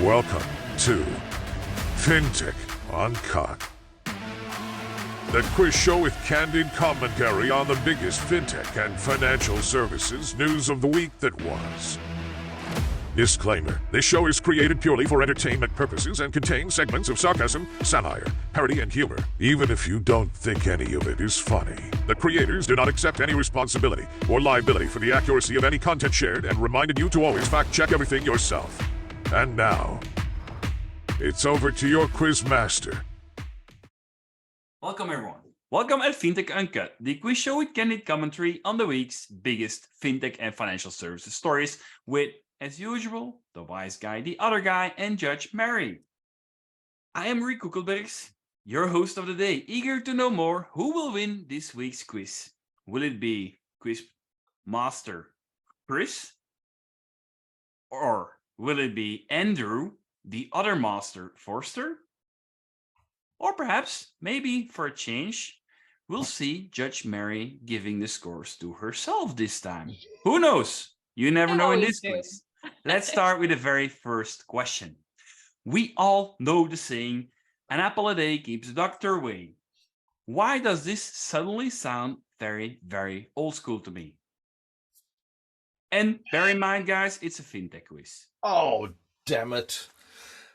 Welcome to Fintech Uncut, the quiz show with candid commentary on the biggest fintech and financial services news of the week that was. Disclaimer: this show is created purely for entertainment purposes and contains segments of sarcasm, satire, parody, and humor. Even if you don't think any of it is funny, the creators do not accept any responsibility or liability for the accuracy of any content shared and reminded you to always fact-check everything yourself. And now, it's over to your quiz master. Welcome everyone. Welcome at Fintech Uncut, the quiz show with candid commentary on the week's biggest fintech and financial services stories with, as usual, the wise guy, the other guy, and Judge Mary. I am Rick Kukelbergs, your host of the day, eager to know more who will win this week's quiz. Will it be quiz master Chris? Or will it be Andrew, the other master Forster? Or perhaps, maybe for a change, we'll see Judge Mary giving the scores to herself this time. Who knows? You never know in this quiz. Let's start with the very first question. We all know the saying, an apple a day keeps the doctor away. Why does this suddenly sound very, very old school to me? And bear in mind, guys, it's a fintech quiz. Oh, damn it.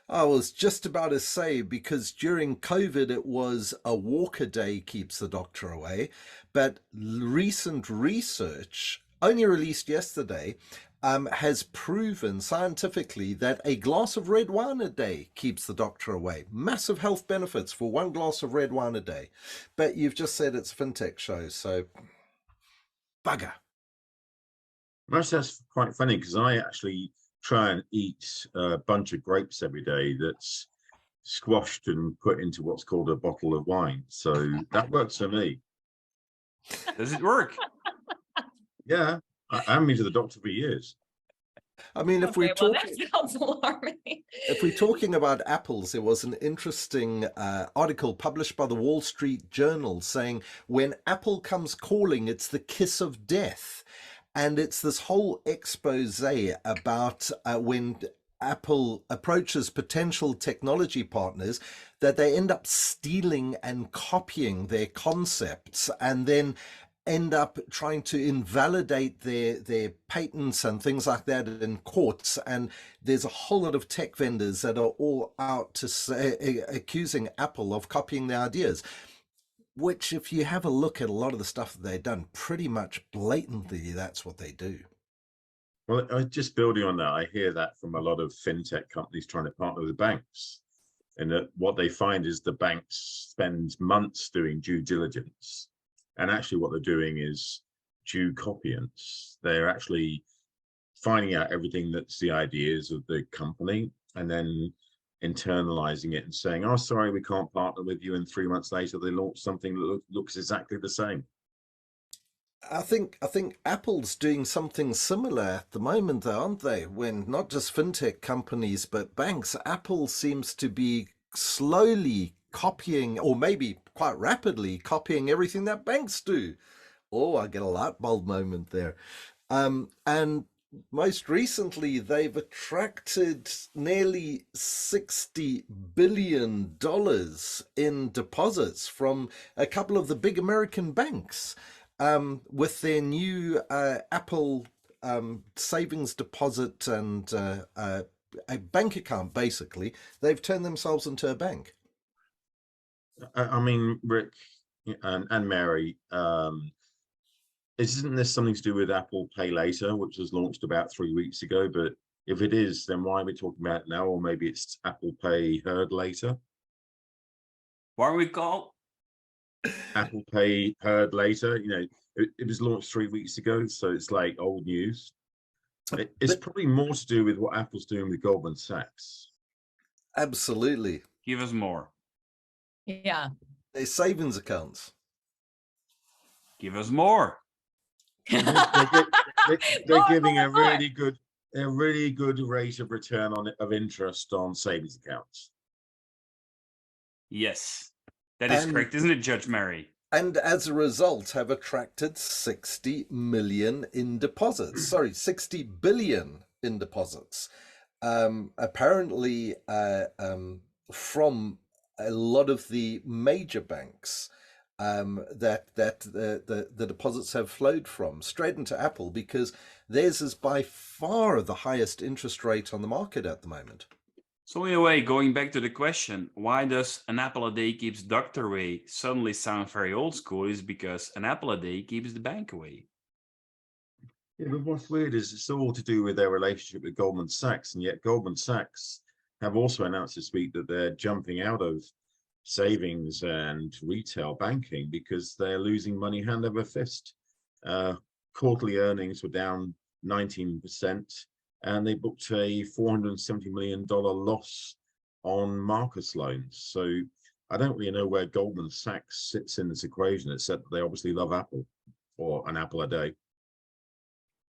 I was just about to say, because during COVID, it was a walk a day keeps the doctor away. But recent research, only released yesterday, has proven scientifically that a glass of red wine a day keeps the doctor away. Massive health benefits for one glass of red wine a day. But you've just said it's a fintech show, so bugger. Most that's quite funny because I actually try and eat a bunch of grapes every day that's squashed and put into what's called a bottle of wine. So that works for me. Does it work? Yeah, I haven't been to the doctor for years. I mean, if we're talking, that sounds alarming. if we're talking about apples, there was an interesting article published by the Wall Street Journal saying when Apple comes calling, it's the kiss of death. And it's this whole expose about when Apple approaches potential technology partners, that they end up stealing and copying their concepts and then end up trying to invalidate their patents and things like that in courts. And there's a whole lot of tech vendors that are all out to say, accusing Apple of copying their ideas, which if you have a look at a lot of the stuff that they've done, pretty much blatantly, that's what they do. Well, just building on that, I hear that from a lot of fintech companies trying to partner with banks. And that what they find is the banks spend months doing due diligence. And actually what they're doing is due copyance. They're actually finding out everything that's the ideas of the company and then internalizing it and saying, oh, sorry, we can't partner with you. And 3 months later, they launch something that looks exactly the same. I think Apple's doing something similar at the moment, though, aren't they? When not just fintech companies, but banks, Apple seems to be slowly copying, or maybe quite rapidly copying everything that banks do. Oh, I get a light bulb moment there. And most recently, they've attracted nearly $60 billion in deposits from a couple of the big American banks with their new Apple savings deposit and a bank account, basically. They've turned themselves into a bank. I mean, Rick and Mary, isn't this something to do with Apple Pay Later, which was launched about 3 weeks ago? But if it is, then why are we talking about it now? Or maybe it's Apple Pay Heard Later? What are we called? Apple Pay Heard Later. You know, it was launched 3 weeks ago, so it's like old news. It's probably more to do with what Apple's doing with Goldman Sachs. Absolutely. Give us more. Yeah. Their savings accounts. Give us more. They're giving a really good rate of return of interest on savings accounts. Yes, that is correct, isn't it, Judge Mary? And as a result, have attracted 60 million in deposits. Sorry, 60 billion in deposits. apparently from a lot of the major banks that the deposits have flowed from straight into Apple, because theirs is by far the highest interest rate on the market at the moment. So in a way, going back to the question, why does an apple a day keeps doctor away suddenly sound very old school, is because an apple a day keeps the bank away. Yeah, but what's weird is it's all to do with their relationship with Goldman Sachs, and yet Goldman Sachs have also announced this week that they're jumping out of savings and retail banking because they're losing money hand over fist. Quarterly earnings were down 19%, and they booked a $470 million loss on Marcus loans. So I don't really know where Goldman Sachs sits in this equation, except they obviously love Apple, or an apple a day.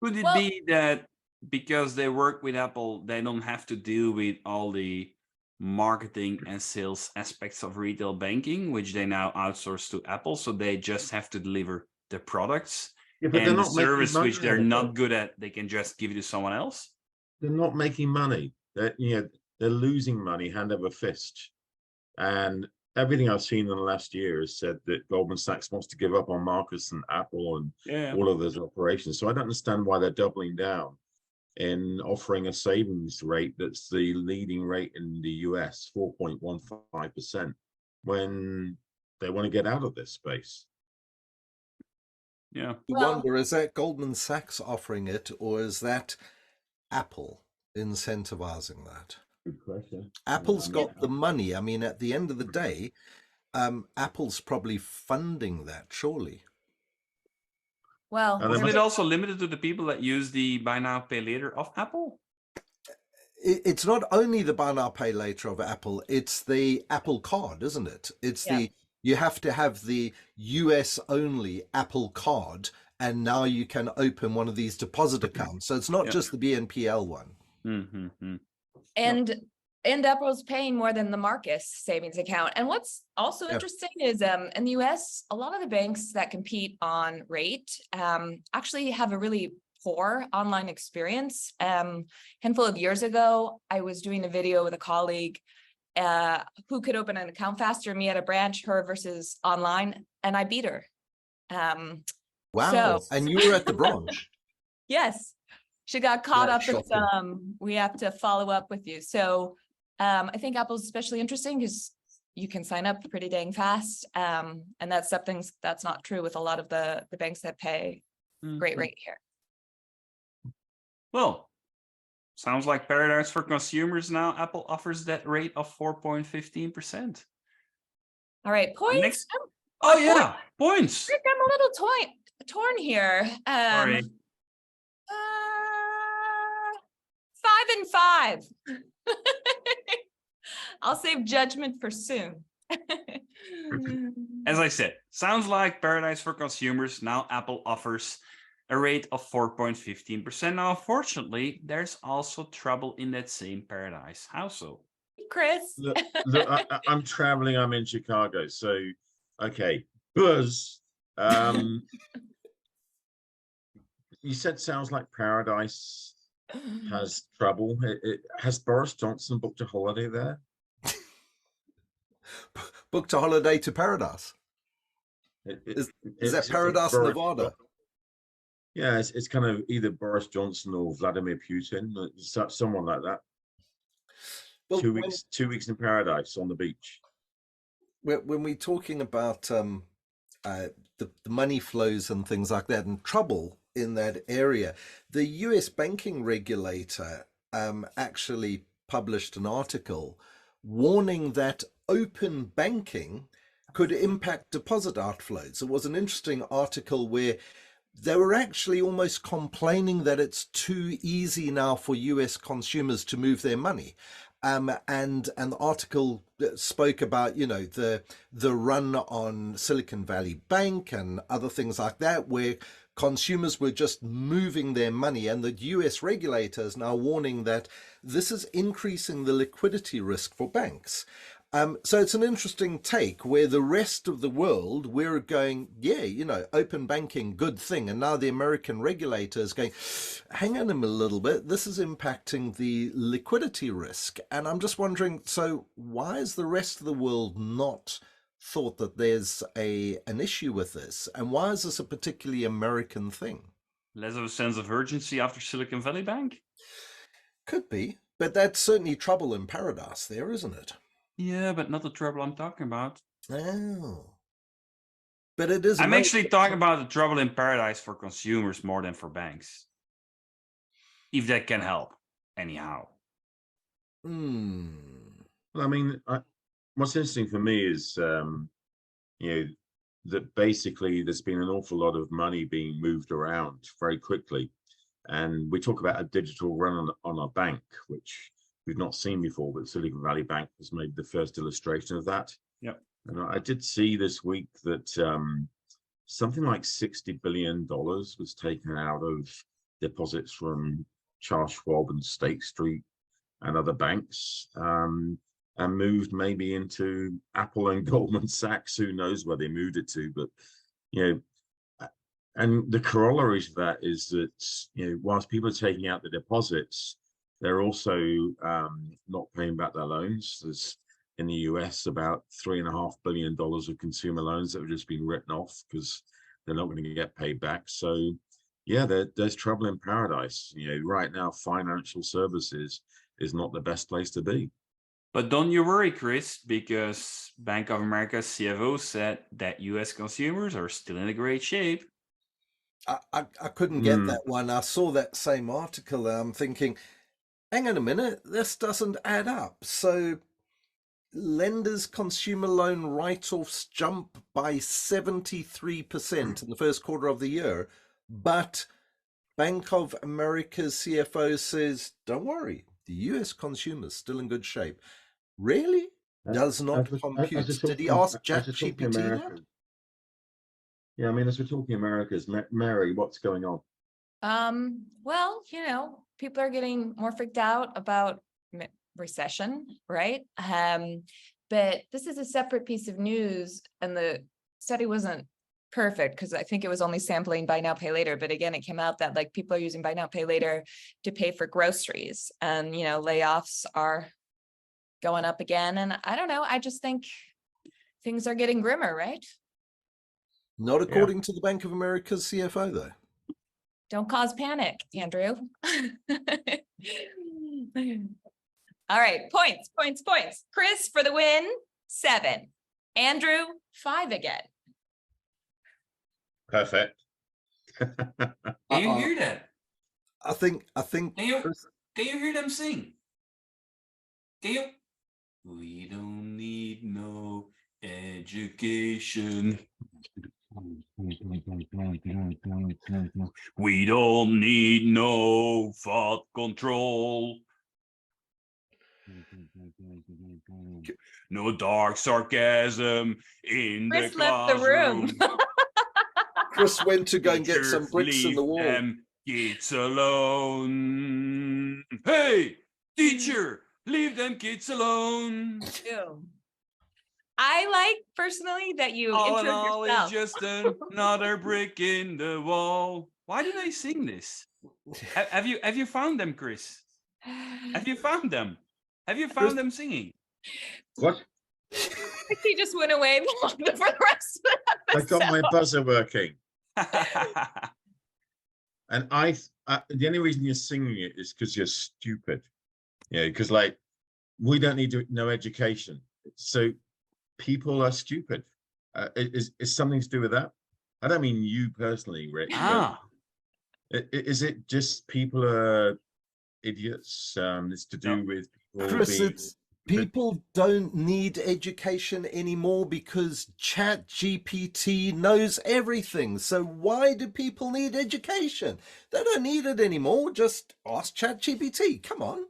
Could it Well- be that because they work with Apple, they don't have to deal with all the marketing and sales aspects of retail banking, which they now outsource to Apple, so they just have to deliver the products, Yeah, but and the service which they're not good at, they can just give it to someone else? They're not making money. They're losing money hand over fist. And everything I've seen in the last year has said that Goldman Sachs wants to give up on Marcus and Apple and all of those operations. So I don't understand why they're doubling down in offering a savings rate that's the leading rate in the US, 4.15%, when they want to get out of this space. Yeah. You Well- wonder, is that Goldman Sachs offering it, or is that Apple incentivizing that? Good question. Apple's got Yeah. the money. I mean, at the end of the day, Apple's probably funding that, surely. Well, And Isn't then- it also limited to the people that use the buy now, pay later of Apple? It's not only the buy now, pay later of Apple, it's the Apple card, isn't it? It's Yeah. you have to have the US only Apple card, and now you can open one of these deposit accounts. So it's not Yeah. just the BNPL one. Mm-hmm. and Apple's paying more than the Marcus savings account. And what's also Yeah. interesting is in the US, a lot of the banks that compete on rate actually have a really poor online experience. Handful of years ago, I was doing a video with a colleague who could open an account faster, me at a branch, her versus online, and I beat her. Wow. So- And you were at the branch. Yes, she got caught That's up in shocking. some, we have to follow up with you. So I think Apple's especially interesting because you can sign up pretty dang fast. And that's something that's not true with a lot of the banks that pay great rate here. Well, sounds like paradise for consumers now. Apple offers that rate of 4.15%. All right, points. Next- Oh yeah, points. Rick, I'm a little torn here. Sorry. 5 and 5. I'll save judgment for soon. As I said, sounds like paradise for consumers. Now Apple offers a rate of 4.15%. Now, unfortunately, there's also trouble in that same paradise. How so? Chris. Look, I'm traveling. I'm in Chicago. So, okay, Buzz. You said sounds like paradise has trouble. Has Boris Johnson booked a holiday there? Booked a holiday to paradise. Is that It's Paradise, Boris- Nevada? Yeah, it's kind of either Boris Johnson or Vladimir Putin, someone like that. Well, 2 weeks, 2 weeks in paradise on the beach. when we're talking about the money flows and things like that and trouble in that area, the US banking regulator actually published an article warning that open banking could impact deposit outflows. It was an interesting article where they were actually almost complaining that it's too easy now for US consumers to move their money. And the article spoke about, you know, the run on Silicon Valley Bank and other things like that, where consumers were just moving their money, and the US regulator is now warning that this is increasing the liquidity risk for banks. So it's an interesting take where the rest of the world, we're going, yeah, you know, open banking, good thing. And now the American regulator is going, hang on a little bit, this is impacting the liquidity risk. And I'm just wondering, so why is the rest of the world not thought that there's an issue with this? And why is this a particularly American thing? Less of a sense of urgency after Silicon Valley Bank? Could be, but that's certainly trouble in paradise there, isn't it? Yeah, but not the trouble I'm talking about. Oh. But it is. I'm actually talking about the trouble in paradise for consumers more than for banks. If that can help, anyhow. Well, I mean, what's interesting for me is, you know, that basically there's been an awful lot of money being moved around very quickly. And we talk about a digital run on our bank, which we've not seen before, but Silicon Valley Bank was maybe the first illustration of that. Yep. And I did see this week that something like $60 billion was taken out of deposits from Charles Schwab and State Street and other banks, and moved maybe into Apple and Goldman Sachs. Who knows where they moved it to? But, you know, and the corollary to that is that, you know, whilst people are taking out the deposits, they're also not paying back their loans. There's in the US about $3.5 billion of consumer loans that have just been written off because they're not going to get paid back. So yeah, there's trouble in paradise. You know, right now, financial services is not the best place to be. But don't you worry, Chris, because Bank of America's CFO said that US consumers are still in a great shape. I couldn't get that one. I saw that same article. I'm thinking, hang on a minute, this doesn't add up. So lenders' consumer loan write-offs jump by 73% in the first quarter of the year. But Bank of America's CFO says, don't worry, the US consumer's still in good shape. Really? Does not compute. Did he ask ChatGPT that? Yeah, I mean, as we're talking Americas, Mary, what's going on? Well, you know, people are getting more freaked out about recession, right? But this is a separate piece of news, and the study wasn't perfect because I think it was only sampling buy now, pay later. But again, it came out that like people are using buy now, pay later to pay for groceries, and you know, layoffs are going up again. And I don't know, I just think things are getting grimmer, right? Not according to the Bank of America's CFO, though. Don't cause panic, Andrew. All right, points. Chris for the win, 7. Andrew, 5 again. Perfect. Can you hear that? I think. Can you hear them sing? Can you? We don't need no education. We don't need no thought control. No dark sarcasm in Chris the left the room. Chris went to go and get some bricks in the wall. Them kids alone. Hey, teacher, leave them kids alone. Ew. I like personally that you All in introed all, yourself. it's just another brick in the wall. Why do they sing this? Have you found them, Chris? Have you found them? Have you found them singing? What? He just went away for the rest of the I episode. got my buzzer working. And the only reason you're singing it is because you're stupid. Yeah, because like we don't need no education. So people are stupid. Is something to do with that? I don't mean you personally, Rick. Is it just people are idiots? It's to do with people Chris, people don't need education anymore because ChatGPT knows everything. So why do people need education? They don't need it anymore. Just ask ChatGPT. Come on.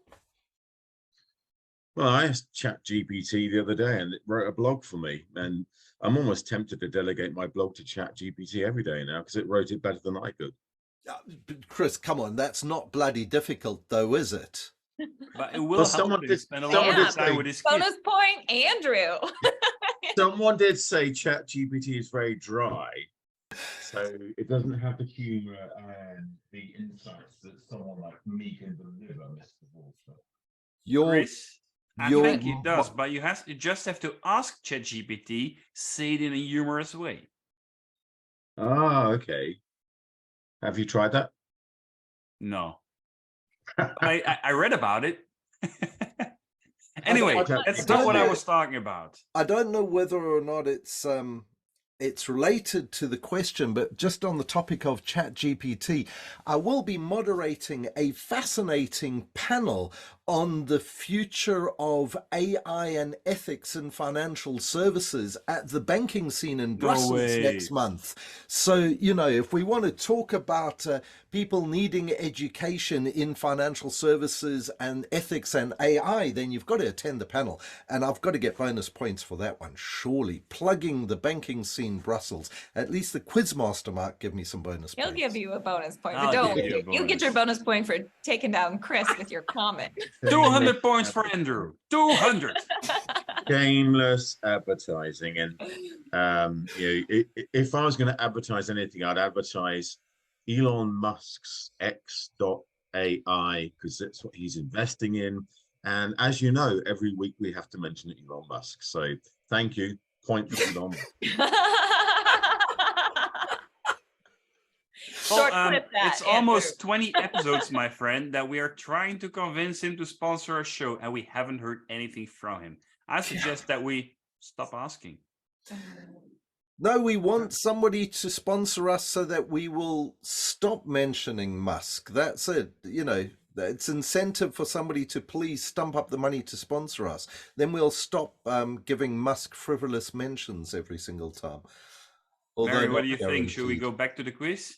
Well, I asked ChatGPT the other day and it wrote a blog for me. And I'm almost tempted to delegate my blog to ChatGPT every day now because it wrote it better than I could. Chris, come on. That's not bloody difficult though, is it? But it will Well, help someone him did- spend a someone lot did of time say- with his kids. Bonus point, Andrew. Someone did say ChatGPT is very dry, so it doesn't have the humor and the insights that someone like me can deliver, Mr. Walter. Your Chris, I your think it does, but you just have to ask ChatGPT, say it in a humorous way. Ah, okay. Have you tried that? No. I read about it. Anyway, that's not what I was talking about. I don't know whether or not it's related to the question, but just on the topic of ChatGPT, I will be moderating a fascinating panel on the future of AI and ethics in financial services at the banking scene in Brussels next month. So, you know, if we want to talk about people needing education in financial services and ethics and AI, then you've got to attend the panel. And I've got to get bonus points for that one, surely. Plugging the banking scene Brussels. At least the Quizmaster might give me some bonus He'll points. give you a bonus point, I'll but don't give you a worry. You'll get your bonus point for taking down Chris with your comment. 200 points for Andrew. 200. Shameless advertising. And you know, if I was going to advertise anything, I'd advertise Elon Musk's X.AI, because that's what he's investing in. And as you know, every week we have to mention Elon Musk. So thank you. Point for Elon. Short clip that, it's almost 20 episodes, my friend, that we are trying to convince him to sponsor our show, and we haven't heard anything from him. I suggest that we stop asking. No, we want somebody to sponsor us so that we will stop mentioning Musk. That's it. You know, it's incentive for somebody to please stump up the money to sponsor us. Then we'll stop giving Musk frivolous mentions every single time. Mary, what do you not think? Should we guaranteed. go back to the quiz?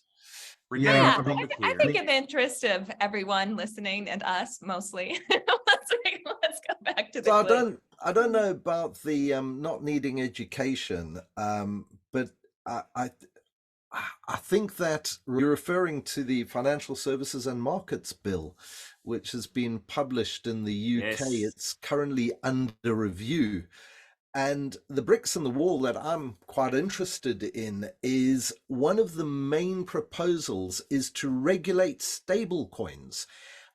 Yeah, I I think in the interest of everyone listening and us mostly, let's go back to the So quiz. I don't know about the not needing education, but I think that you're referring to the Financial Services and Markets Bill, which has been published in the UK. Yes. It's currently under review. And the bricks in the wall that I'm quite interested in is one of the main proposals is to regulate stable coins.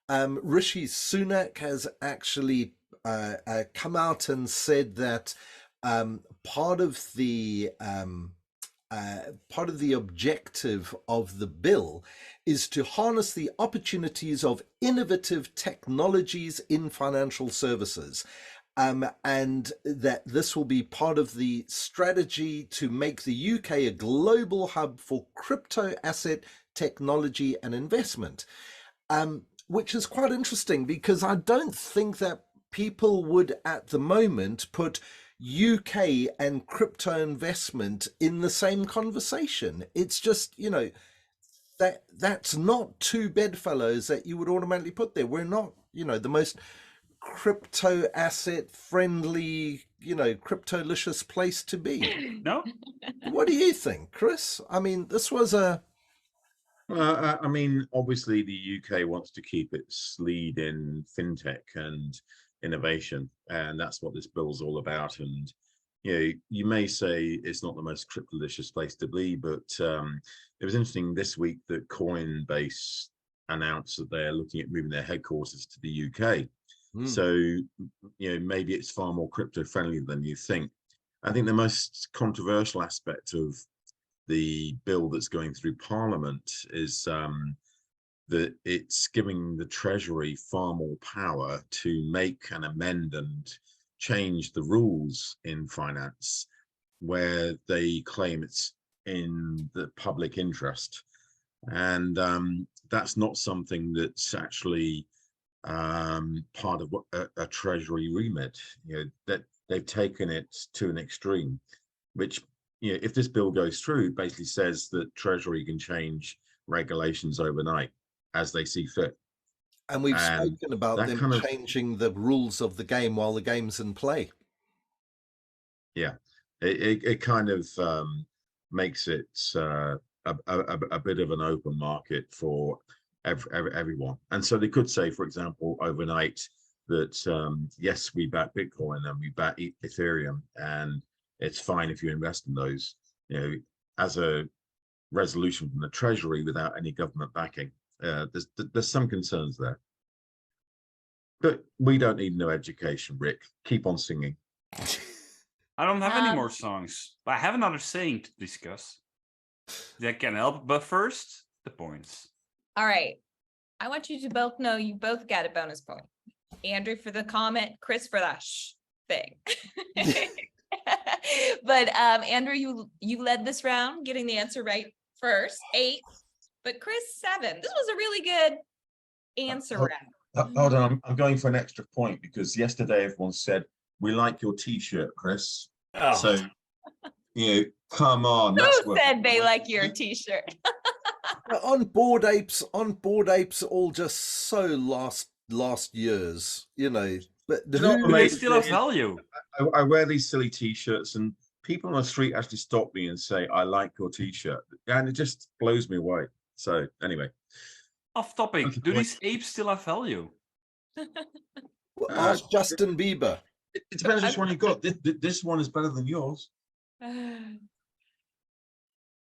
Rishi Sunak has actually come out and said that part of the objective of the bill is to harness the opportunities of innovative technologies in financial services. And that this will be part of the strategy to make the UK a global hub for crypto asset technology and investment, which is quite interesting because I don't think that people would at the moment put UK and crypto investment in the same conversation. It's just, you know, that's not two bedfellows that you would automatically put there. We're not, you know, the most crypto asset friendly, you know, cryptolicious place to be. No? What do you think, Chris? I mean, this was a I mean, obviously the UK wants to keep its lead in fintech and innovation, and that's what this bill's all about. And you know, you may say it's not the most cryptolicious place to be, but it was interesting this week that Coinbase announced that they're looking at moving their headquarters to the UK. So, you know, maybe it's far more crypto friendly than you think. I think the most controversial aspect of the bill that's going through Parliament is that it's giving the Treasury far more power to make and amend and change the rules in finance where they claim it's in the public interest. And that's not something that's actually part of what a Treasury remit. You know, that they've taken it to an extreme, which, you know, if this bill goes through, basically says that Treasury can change regulations overnight as they see fit. and we've spoken about them changing the rules of the game while the game's in play. Yeah, it kind of makes it a bit of an open market for everyone. And so they could say, for example, overnight, that yes, we back Bitcoin and we back Ethereum, and it's fine if you invest in those, as a resolution from the Treasury without any government backing. There's some concerns there. But we don't need no education, Rick. Keep on singing. I don't have any more songs, but I have another saying to discuss that can help. But first, the points. All right. I want you to both know you both got a bonus point. Andrew for the comment, Chris for that thing. But Andrew, you led this round, getting the answer right first, 8. But Chris, 7. This was a really good answer round. Hold on, I'm going for an extra point because yesterday everyone said, we like your T-shirt, Chris. Oh. So, come on. Who said they like your T-shirt? On Bored Apes, all just so last year's, But They still have value. I wear these silly T-shirts, and people on the street actually stop me and say, I like your T-shirt. And it just blows me away. So anyway. Off topic, do these apes still have value? Ask Justin Bieber. It depends which one you got. This one is better than yours.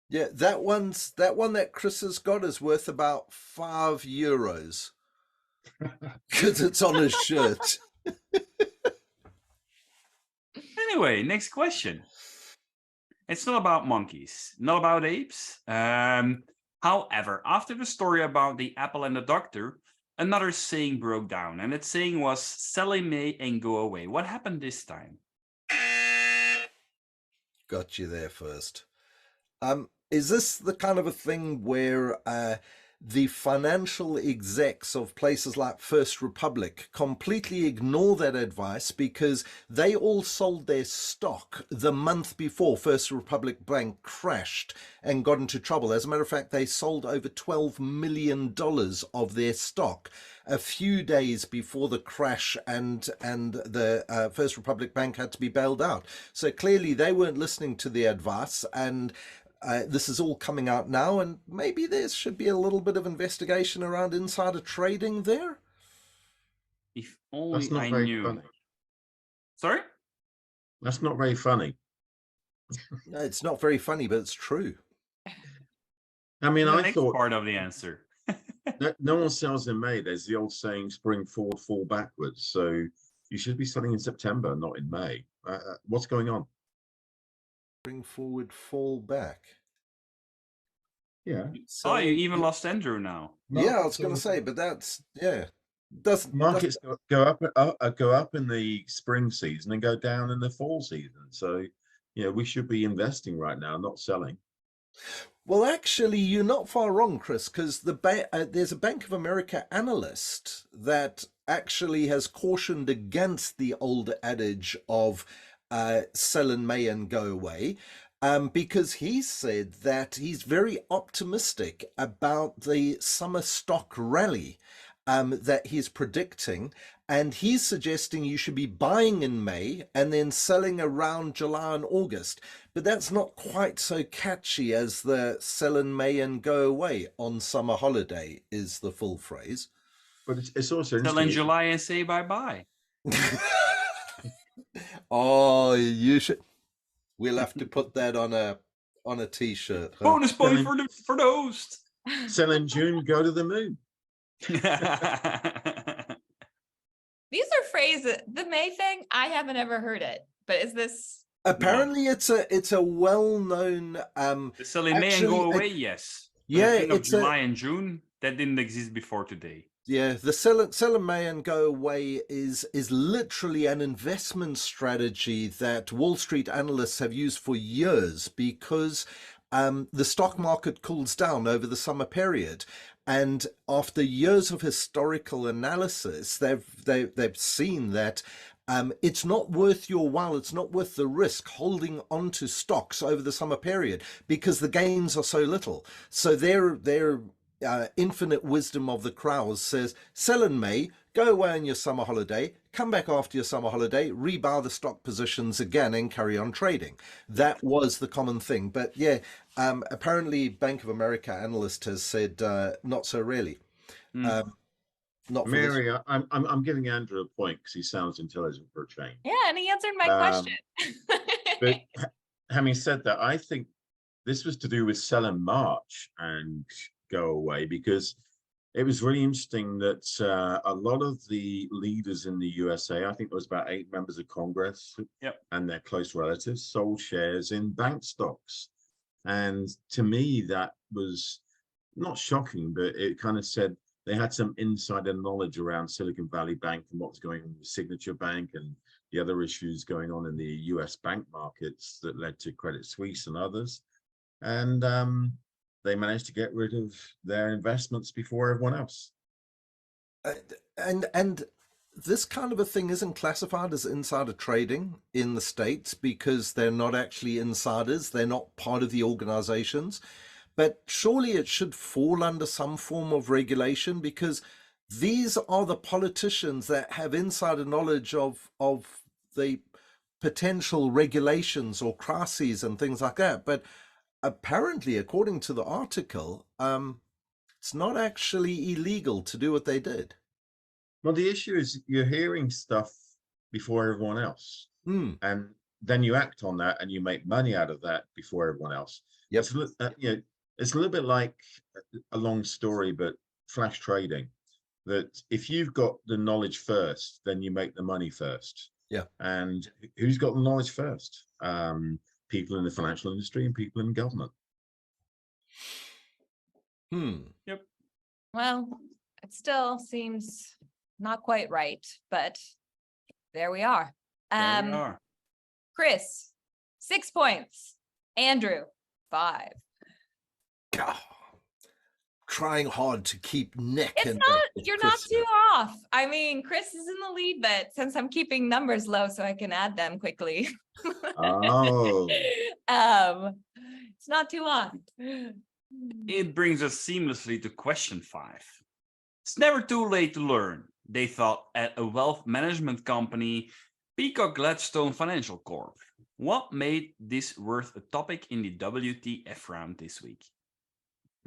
Yeah, that one that Chris has got is worth about €5 because it's on his shirt. Anyway, next question. It's not about monkeys, not about apes. However, after the story about the apple and the doctor, another saying broke down, and that saying was "sell in May and go away." What happened this time? Got you there first. Is this the kind of a thing where the financial execs of places like First Republic completely ignore that advice because they all sold their stock the month before First Republic Bank crashed and got into trouble? As a matter of fact, they sold over $12 million of their stock a few days before the crash, and the First Republic Bank had to be bailed out. So clearly they weren't listening to the advice, and this is all coming out now, and maybe there should be a little bit of investigation around insider trading there. If only That's not I very knew. funny. Sorry? That's not very funny. No, it's not very funny, but it's true. I mean, The I next thought part of the answer. no one sells in May. There's the old saying, spring forward, fall backwards. So you should be selling in September, not in May. What's going on? Bring forward, fall back. Yeah. Oh, you even lost Andrew now. Yeah, I was going to say, but that's Markets go up in the spring season and go down in the fall season. So, we should be investing right now, not selling. Well, actually, you're not far wrong, Chris, because there's a Bank of America analyst that actually has cautioned against the old adage of sell in May and go away, because he said that he's very optimistic about the summer stock rally that he's predicting, and he's suggesting you should be buying in May and then selling around July and August. But that's not quite so catchy as the sell in May and go away on summer holiday is the full phrase. But it's also Sell in July and say bye-bye. Oh, you should. We'll have to put that on a T-shirt. Huh? Bonus point for the host. Sell in June, go to the moon. These are phrases. The May thing, I haven't ever heard it. But is this? Apparently, it's a well-known. The sell in May and go away. Yes. Yeah, it's July and June that didn't exist before today. Yeah, the sell in May and go away is literally an investment strategy that Wall Street analysts have used for years because the stock market cools down over the summer period. And after years of historical analysis, they've seen that it's not worth your while, it's not worth the risk holding on to stocks over the summer period because the gains are so little. So their infinite wisdom of the crowd says, sell in May, go away on your summer holiday, come back after your summer holiday, rebar the stock positions again and carry on trading. That was the common thing. But yeah, apparently Bank of America analyst has said not so really. not for this. Mary, I'm giving Andrew a point because he sounds intelligent for a change. Yeah, and he answered my question. But having said that, I think this was to do with sell in March and go away, because it was really interesting that a lot of the leaders in the USA, I think there was about 8 members of Congress and their close relatives, sold shares in bank stocks. And to me, that was not shocking, but it kind of said they had some insider knowledge around Silicon Valley Bank and what was going on with Signature Bank and the other issues going on in the US bank markets that led to Credit Suisse and others. And they managed to get rid of their investments before everyone else. And this kind of a thing isn't classified as insider trading in the States because they're not actually insiders. They're not part of the organizations. But surely it should fall under some form of regulation, because these are the politicians that have insider knowledge of the potential regulations or crises and things like that. But apparently, according to the article, it's not actually illegal to do what they did. Well, the issue is you're hearing stuff before everyone else. And then you act on that and you make money out of that before everyone else. Yep. It's a little bit like a long story, but flash trading, that if you've got the knowledge first, then you make the money first. Yeah. And who's got the knowledge first? People in the financial industry and people in government. Yep. Well, it still seems not quite right, but there we are. There we are. Chris, 6 points. Andrew, 5. God, trying hard to keep neck It's and not, neck with you're not Chris too here. off. I mean, Chris is in the lead, but since I'm keeping numbers low so I can add them quickly. Oh. It's not too off. It brings us seamlessly to question 5. It's never too late to learn, they thought at a wealth management company, Peacock Gladstone Financial Corp. What made this worth a topic in the WTF round this week?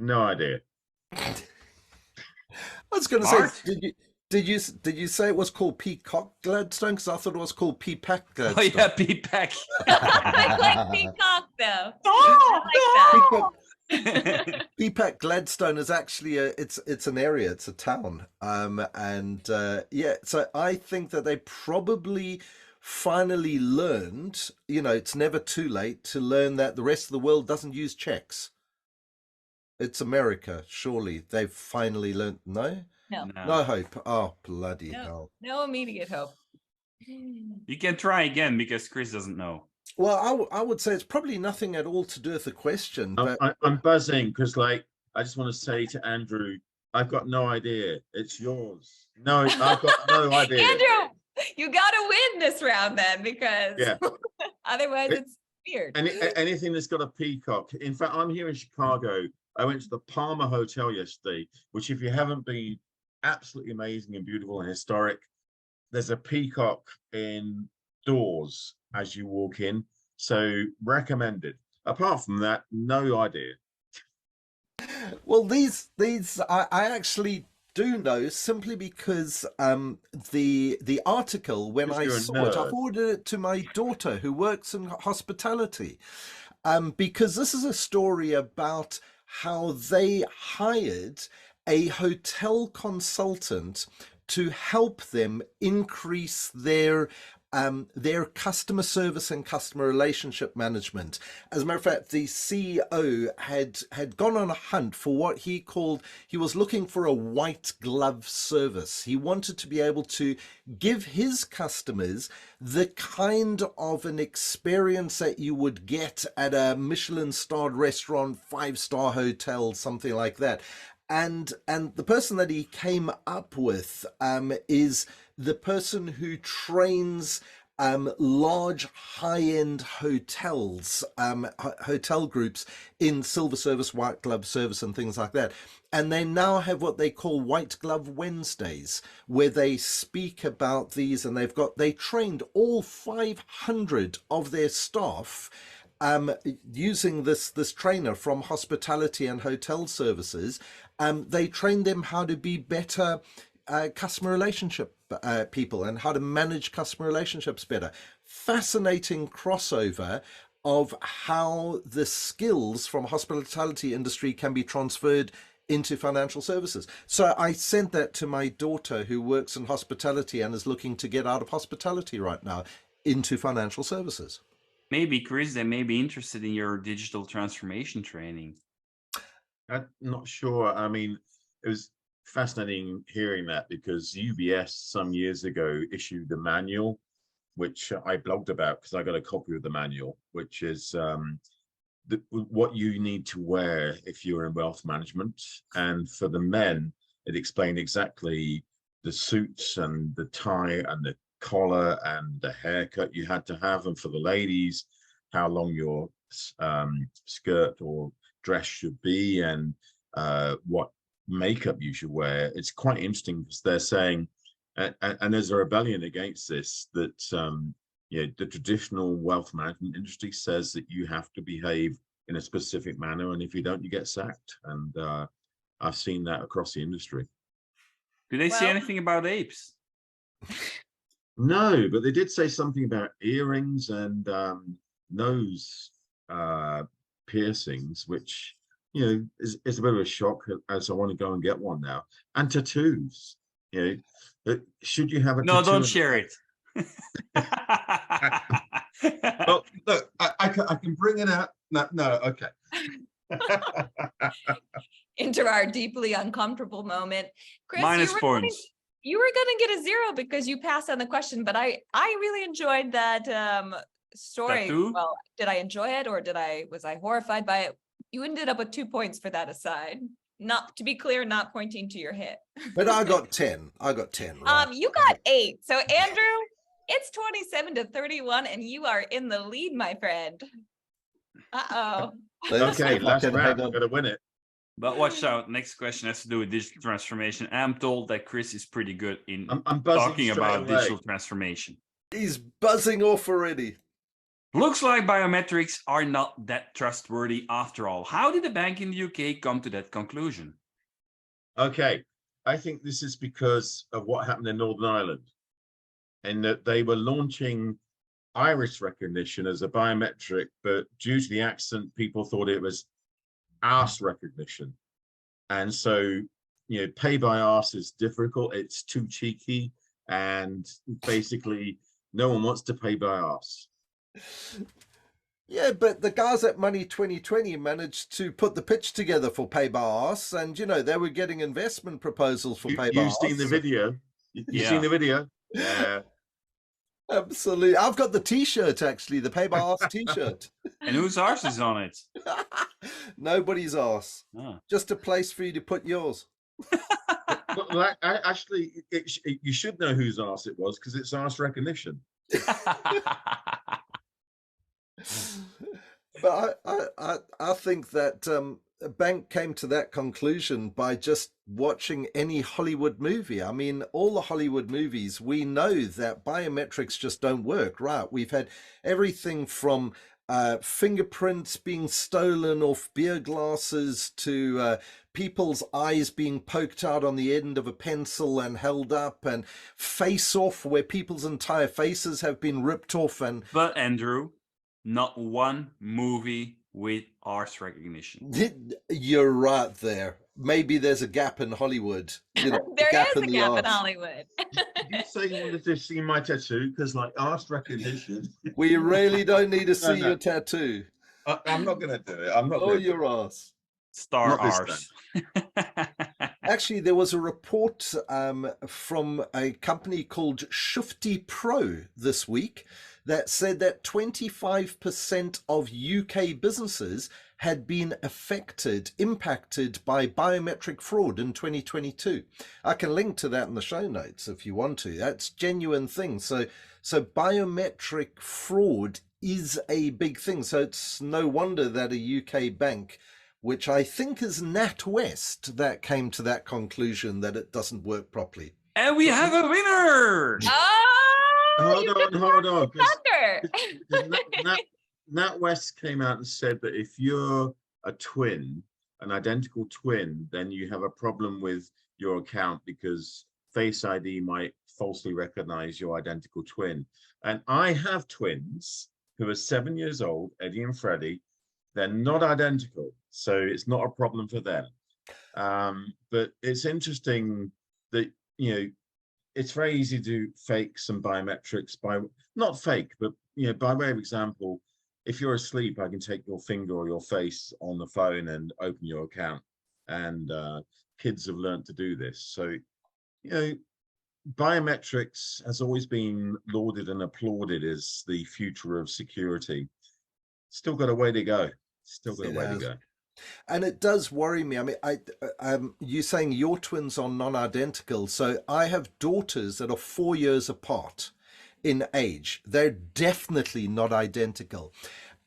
No idea. I was going to Bart? say, did you say it was called Peacock Gladstone? Because I thought it was called Peapack Oh Gladstone. yeah, Peapack. I like Peacock though. I like that. Peapack Gladstone is actually it's an area, it's a town, yeah. So I think that they probably finally learned. It's never too late to learn that the rest of the world doesn't use checks. It's America, surely they've finally learned. No hope. Oh, bloody hell. No immediate hope. You can try again because Chris doesn't know. Well, I would say it's probably nothing at all to do with the question. But I'm buzzing because, I just want to say to Andrew, I've got no idea. It's yours. No, I've got no idea. Andrew, you got to win this round then, because otherwise it's weird. Anything that's got a peacock. In fact, I'm here in Chicago. I went to the Palmer Hotel yesterday, which, if you haven't been, absolutely amazing and beautiful and historic. There's a peacock indoors as you walk in, so recommended. Apart from that, no idea. Well, these I actually do know, simply because the article, when I saw it, I forwarded it to my daughter who works in hospitality, because this is a story about how they hired a hotel consultant to help them increase their customer service and customer relationship management. As a matter of fact, the CEO had gone on a hunt for what he was looking for a white glove service. He wanted to be able to give his customers the kind of an experience that you would get at a Michelin-starred restaurant, 5-star hotel, something like that. And the person that he came up with is the person who trains large high-end hotels, hotel groups in silver service, white glove service and things like that. And they now have what they call White Glove Wednesdays, where they speak about these, and they trained all 500 of their staff using this trainer from hospitality and hotel services. They trained them how to be better customer relationship people and how to manage customer relationships better. Fascinating crossover of how the skills from hospitality industry can be transferred into financial services. So I sent that to my daughter who works in hospitality and is looking to get out of hospitality right now into financial services. Maybe, Chris, they may be interested in your digital transformation training. I'm not sure. I mean, it was fascinating hearing that, because UBS some years ago issued a manual, which I blogged about because I got a copy of the manual, which is what you need to wear if you're in wealth management. And for the men, it explained exactly the suits and the tie and the collar and the haircut you had to have. And for the ladies, how long your skirt or dress should be, and what makeup you should wear. It's quite interesting because they're saying, and there's a rebellion against this, that the traditional wealth management industry says that you have to behave in a specific manner, and if you don't, you get sacked. And I've seen that across the industry. Do they say anything about apes? No, but they did say something about earrings and nose piercings, which is a bit of a shock, as I want to go and get one now. And tattoos. Should you have a No, tattoo? don't share it. Well, look, I can bring it out. No, okay. Into our deeply uncomfortable moment. Chris, Minus points. You were going to get a 0 because you passed on the question, but I really enjoyed that story. Tattoo? Well, did I enjoy it, or was I horrified by it? You ended up with 2 points for that aside. Not to be clear, not pointing to your hit. But I got 10. I got 10. Right? You got 8. So Andrew, it's 27-31, and you are in the lead, my friend. Uh-oh. Okay, last round. I'm gonna win it. But watch out. Next question has to do with digital transformation. I'm told that Chris is pretty good in I'm buzzing talking about away. digital transformation. He's buzzing off already. Looks like biometrics are not that trustworthy after all. How did the bank in the UK come to that conclusion? Okay, I think this is because of what happened in Northern Ireland, and that they were launching iris recognition as a biometric, but due to the accent, people thought it was arse recognition. And so, pay by arse is difficult. It's too cheeky, and basically no one wants to pay by arse. Yeah, but the guys at Money 2020 managed to put the pitch together for Pay by Arse, and they were getting investment proposals for Pay by Arse. You've seen the video. You've seen the video. Yeah. Absolutely. I've got the T-shirt, actually, the Pay by Arse T-shirt. And whose arse is on it? Nobody's arse. Oh. Just a place for you to put yours. Well, actually, you should know whose arse it was, because it's arse recognition. But I think that a bank came to that conclusion by just watching any Hollywood movie. I mean, all the Hollywood movies, we know that biometrics just don't work, right? We've had everything from fingerprints being stolen off beer glasses to people's eyes being poked out on the end of a pencil and held up, and face off, where people's entire faces have been ripped off. And But Andrew, not one movie with arse recognition. You're right there. Maybe there's a gap in Hollywood. There is a gap in Hollywood. You say you wanted to see my tattoo, because arse recognition. We really don't need to see your tattoo. I'm not going to do it. I'm not. Oh, your ass. Star arse. Actually, there was a report from a company called Shufti Pro this week that said that 25% of UK businesses had been impacted by biometric fraud in 2022. I can link to that in the show notes if you want to. That's genuine thing. So biometric fraud is a big thing. So it's no wonder that a UK bank, which I think is NatWest, that came to that conclusion that it doesn't work properly. And we have a winner! Hold on. NatWest came out and said that if you're a twin, an identical twin, then you have a problem with your account, because Face ID might falsely recognize your identical twin. And I have twins who are 7 years old, Eddie and Freddie. They're not identical, so it's not a problem for them. But it's interesting that, you know, it's very easy to do fakes and biometrics by, not fake, but, you know, by way of example, if you're asleep, I can take your finger or your face on the phone and open your account. And kids have learned to do this. So, you know, biometrics has always been lauded and applauded as the future of security. Still got a way to go. Still got a way to go. And it does worry me. I mean, you saying your twins are non-identical. So I have daughters that are 4 years apart in age. They're definitely not identical.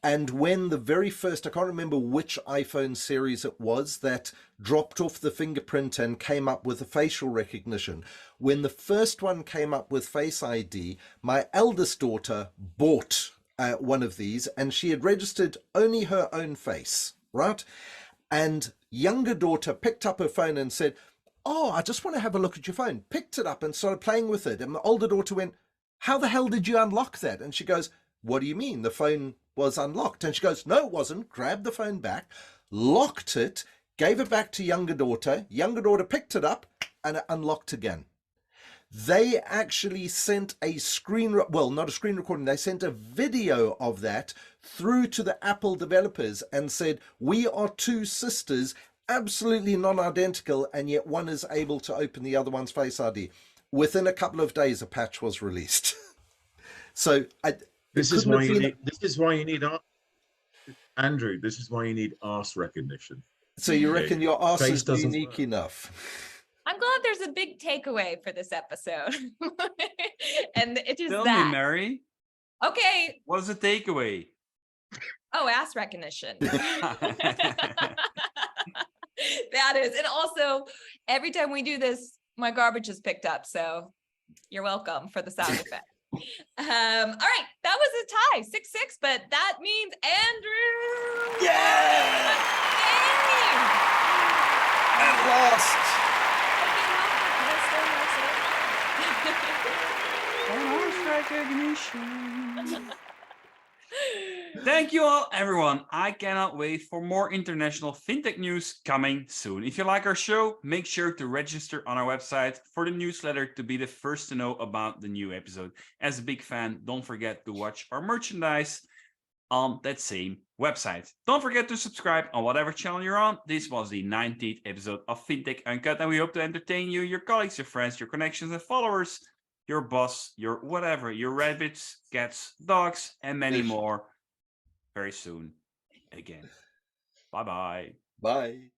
And when the very first, I can't remember which iPhone series it was that dropped off the fingerprint and came up with a facial recognition. When the first one came up with Face ID, my eldest daughter bought one of these, and she had registered only her own face, right? And younger daughter picked up her phone and said, "Oh, I just want to have a look at your phone." Picked it up and started playing with it. And the older daughter went, "How the hell did you unlock that?" And she goes, "What do you mean? The phone was unlocked." And she goes, "No, it wasn't." Grabbed the phone back, locked it, gave it back to younger daughter. Younger daughter picked it up and it unlocked again. They actually sent a not a screen recording, they sent a video of that through to the Apple developers and said, "We are two sisters, absolutely non-identical, and yet one is able to open the other one's Face ID." Within a couple of days, a patch was released. So this is why you need Andrew, this is why you need arse recognition. So you reckon your arse is doesn't unique work enough? I'm glad there's a big takeaway for this episode. And it is Tell that. me, Mary, Okay. what's the takeaway? Oh, ass recognition. That is. And also, every time we do this, my garbage is picked up. So you're welcome for the sound effect. All right. That was a tie, 6-6, but that means Andrew. Yeah! At last. Thank you all, everyone. I cannot wait for more international fintech news coming soon. If you like our show, make sure to register on our website for the newsletter to be the first to know about the new episode. As a big fan, don't forget to watch our merchandise on that same website. Don't forget to subscribe on whatever channel you're on. This was the 19th episode of Fintech Uncut, and we hope to entertain you, your colleagues, your friends, your connections and followers, your boss, your whatever, your rabbits, cats, dogs, and many more very soon again. Bye-bye. Bye.